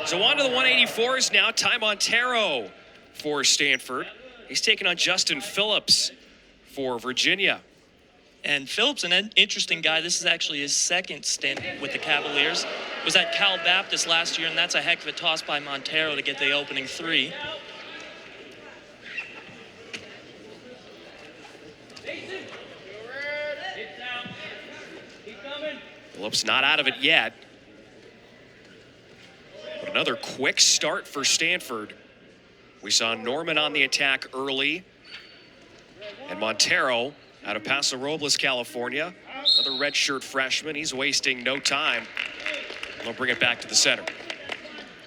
So on to the 184s now. Tye Monteiro for Stanford. He's taking on Justin Phillips for Virginia. And Phillips, an interesting guy. This is actually his second stint with the Cavaliers. Was at Cal Baptist last year, and that's a heck of a toss by Monteiro to get the opening three. Phillips not out of it yet. But another quick start for Stanford. We saw Norman on the attack early. And Monteiro out of Paso Robles, California. Another redshirt freshman. He's wasting no time. They'll bring it back to the center.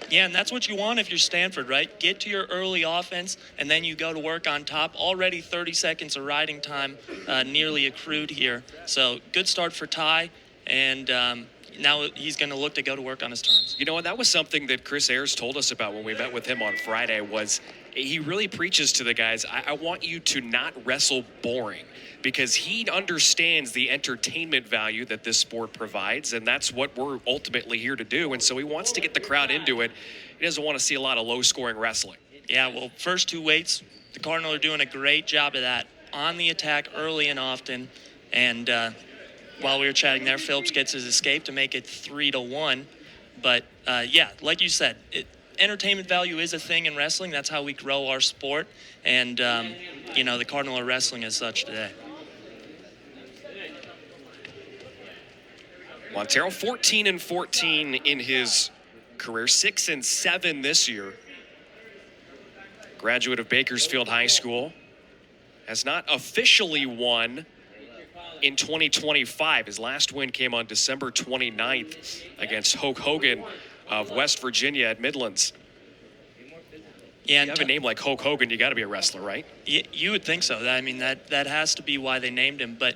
Yeah, and that's what you want if you're Stanford, right? Get to your early offense, and then you go to work on top. Already 30 seconds of riding time nearly accrued here. So good start for Tye, and now he's going to look to go to work on his turns. You know what? That was something that Chris Ayers told us about when we met with him on Friday. Was he really preaches to the guys, I want you to not wrestle boring, because he understands the entertainment value that this sport provides, and that's what we're ultimately here to do. And so he wants to get the crowd into it. He doesn't want to see a lot of low-scoring wrestling. Yeah, well, first two weights, the Cardinals are doing a great job of that. On the attack early and often, and while we were chatting there, Phillips gets his escape to make it 3-1. But, yeah, like you said, entertainment value is a thing in wrestling. That's how we grow our sport. And, you know, the Cardinals are wrestling as such today. Monteiro 14-14 in his career, 6-7 this year. Graduate of Bakersfield High School. Has not officially won in 2025. His last win came on December 29th against Hulk Hogan of West Virginia at Midlands. Yeah, you have a name like Hulk Hogan, you got to be a wrestler, right? You would think so. I mean, that has to be why they named him. But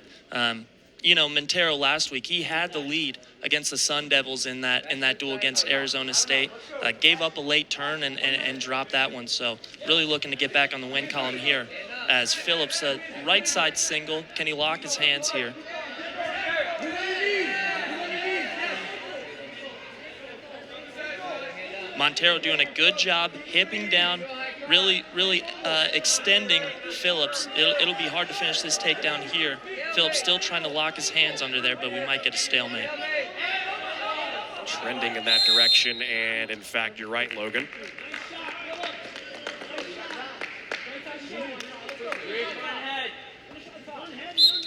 you know, Monteiro last week, he had the lead against the Sun Devils in that duel against Arizona State. Gave up a late turn and dropped that one. So really looking to get back on the win column here. As Phillips, right side single. Can he lock his hands here? Monteiro doing a good job hipping down, really extending Phillips. It'll be hard to finish this takedown here. Phillips still trying to lock his hands under there, but we might get a stalemate. Trending in that direction, and in fact, you're right, Logan.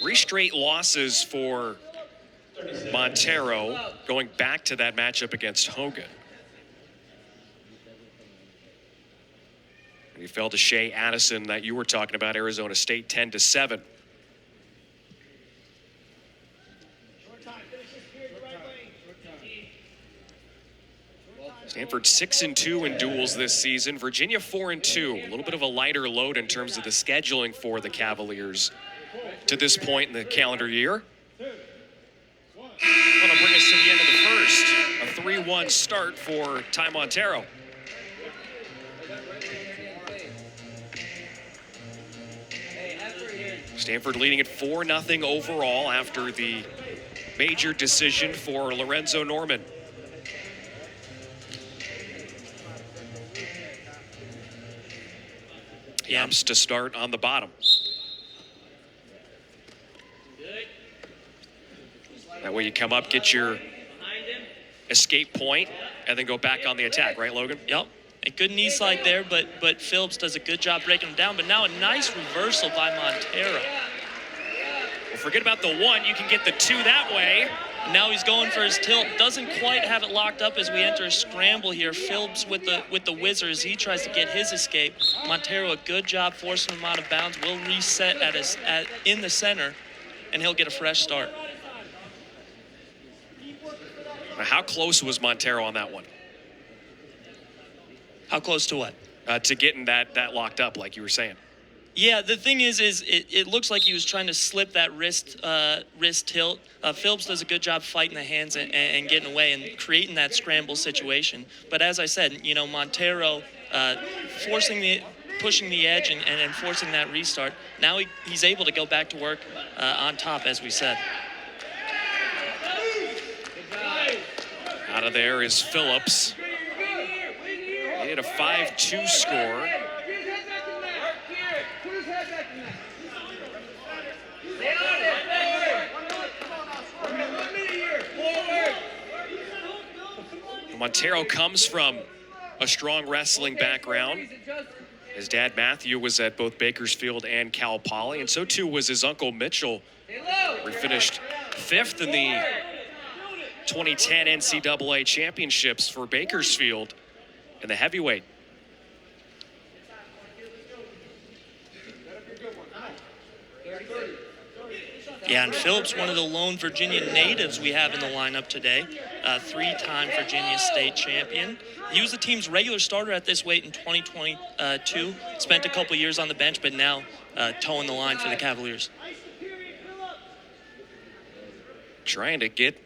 Three straight losses for Monteiro, going back to that matchup against Hogan. And he fell to Shea Addison that you were talking about, Arizona State, 10-7. Stanford 6-2 in duels this season. Virginia 4-2. A little bit of a lighter load in terms of the scheduling for the Cavaliers to this point in the calendar year. That'll bring us to the end of the first. A 3-1 start for Tye Monteiro. Stanford leading at 4-0 overall after the major decision for Lorenzo Norman. Yams to start on the bottom. That way you come up, get your escape point, and then go back on the attack, right, Logan? Yep. A good knee slide there, but Phillips does a good job breaking him down. But now a nice reversal by Monteiro. Well, forget about the one. You can get the two that way. Now he's going for his tilt. Doesn't quite have it locked up as we enter a scramble here. Phillips with the whizzers. He tries to get his escape. Monteiro, a good job forcing him out of bounds. Will reset in the center, and he'll get a fresh start. Now, how close was Monteiro on that one? How close to what? To getting that locked up, like you were saying. Yeah, the thing is it looks like he was trying to slip that wrist tilt. Phillips does a good job fighting the hands and getting away and creating that scramble situation. But as I said, you know, Monteiro pushing the edge and enforcing that restart. Now he's able to go back to work on top, as we said. Out of there is Phillips. Made it a 5-2 score. Monteiro comes from a strong wrestling background. His dad, Matthew, was at both Bakersfield and Cal Poly, and so too was his uncle, Mitchell, who finished 5th in the 2010 NCAA championships for Bakersfield in the heavyweight. Yeah, and Phillips, one of the lone Virginia natives we have in the lineup today, 3-time Virginia state champion. He was the team's regular starter at this weight in 2022. Spent a couple years on the bench, but now toeing the line for the Cavaliers. Trying to get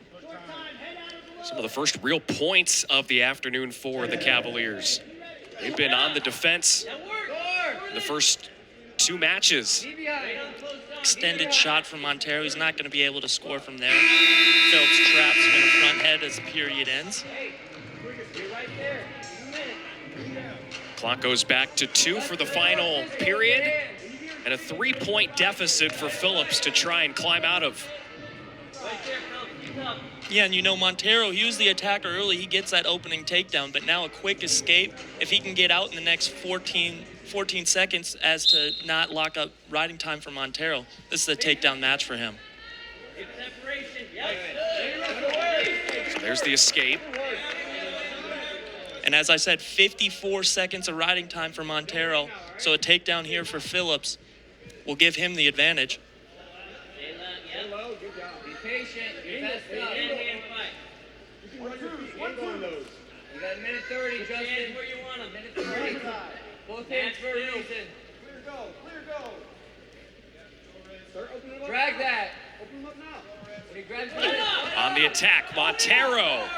some of the first real points of the afternoon for the Cavaliers. They've been on the defense in the first 2 matches. Extended shot from Monteiro. He's not going to be able to score from there. Phillips traps him in the front head as the period ends. Clock goes back to 2 for the final period, and a 3-point deficit for Phillips to try and climb out of. Yeah, and you know, Monteiro, he was the attacker early. He gets that opening takedown, but now a quick escape. If he can get out in the next 14 seconds as to not lock up riding time for Monteiro, this is a takedown match for him. So there's the escape. And as I said, 54 seconds of riding time for Monteiro. So a takedown here for Phillips will give him the advantage. Be patient. You're best up. You got a minute 30, Justin. Where you want him. Minute 30. Both hands for a reason. Clear go. Drag that. Open him up now. When he grabs the On the attack, Monteiro.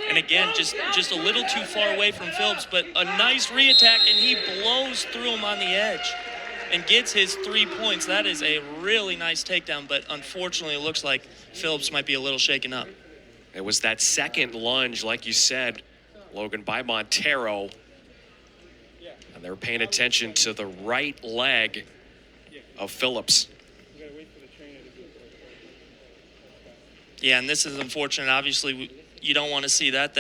And again, just a little too far away from Phillips, but a nice re-attack, and he blows through him on the edge and gets his 3 points. That is a really nice takedown, but unfortunately it looks like Phillips might be a little shaken up. It was that second lunge, like you said, Logan, by Monteiro. And they're paying attention to the right leg of Phillips. Yeah, and this is unfortunate. Obviously, you don't want to see that.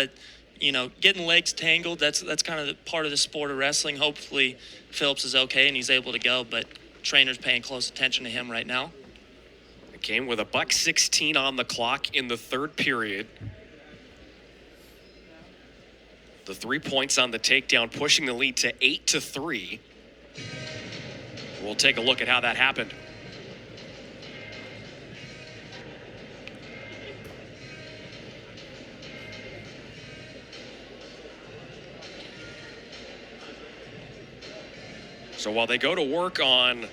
You know, getting legs tangled, that's kind of part of the sport of wrestling. Hopefully, Phillips is okay and he's able to go, but trainer's paying close attention to him right now. It came with a $1:16 on the clock in the 3rd period. The 3 points on the takedown, pushing the lead to 8-3. We'll take a look at how that happened. So while they go to work on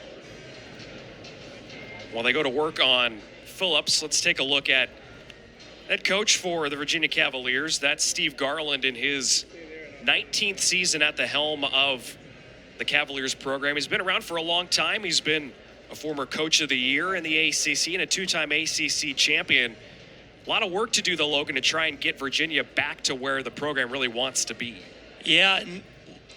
Phillips, let's take a look at head coach for the Virginia Cavaliers. That's Steve Garland in his 19th season at the helm of the Cavaliers program. He's been around for a long time. He's been a former coach of the year in the ACC and a 2-time ACC champion. A lot of work to do, though, Logan, to try and get Virginia back to where the program really wants to be. Yeah,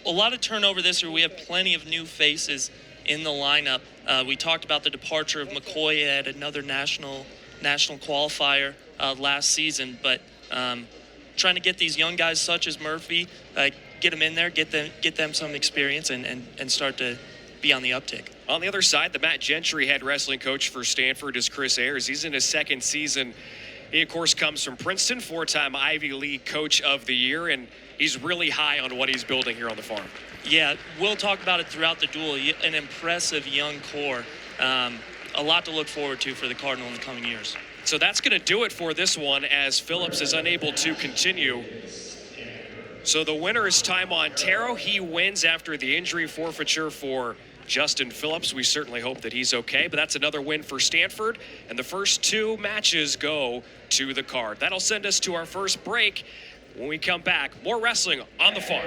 a lot of turnover this year. We have plenty of new faces in the lineup. We talked about the departure of McCoy at another national qualifier last season, but trying to get these young guys such as Murphy, get them in there, get them some experience, and start to be on the uptick. On the other side, the Matt Gentry head wrestling coach for Stanford is Chris Ayers. He's in his 2nd season. He, of course, comes from Princeton, 4-time Ivy League Coach of the Year, and he's really high on what he's building here on the farm. Yeah, we'll talk about it throughout the duel. An impressive young core. A lot to look forward to for the Cardinal in the coming years. So that's going to do it for this one, as Phillips is unable to continue. So the winner is Tye Monteiro. He wins after the injury forfeiture for Justin Phillips. We certainly hope that he's okay, but that's another win for Stanford, and the first 2 matches go to the card. That'll send us to our first break. When we come back, more wrestling on the farm.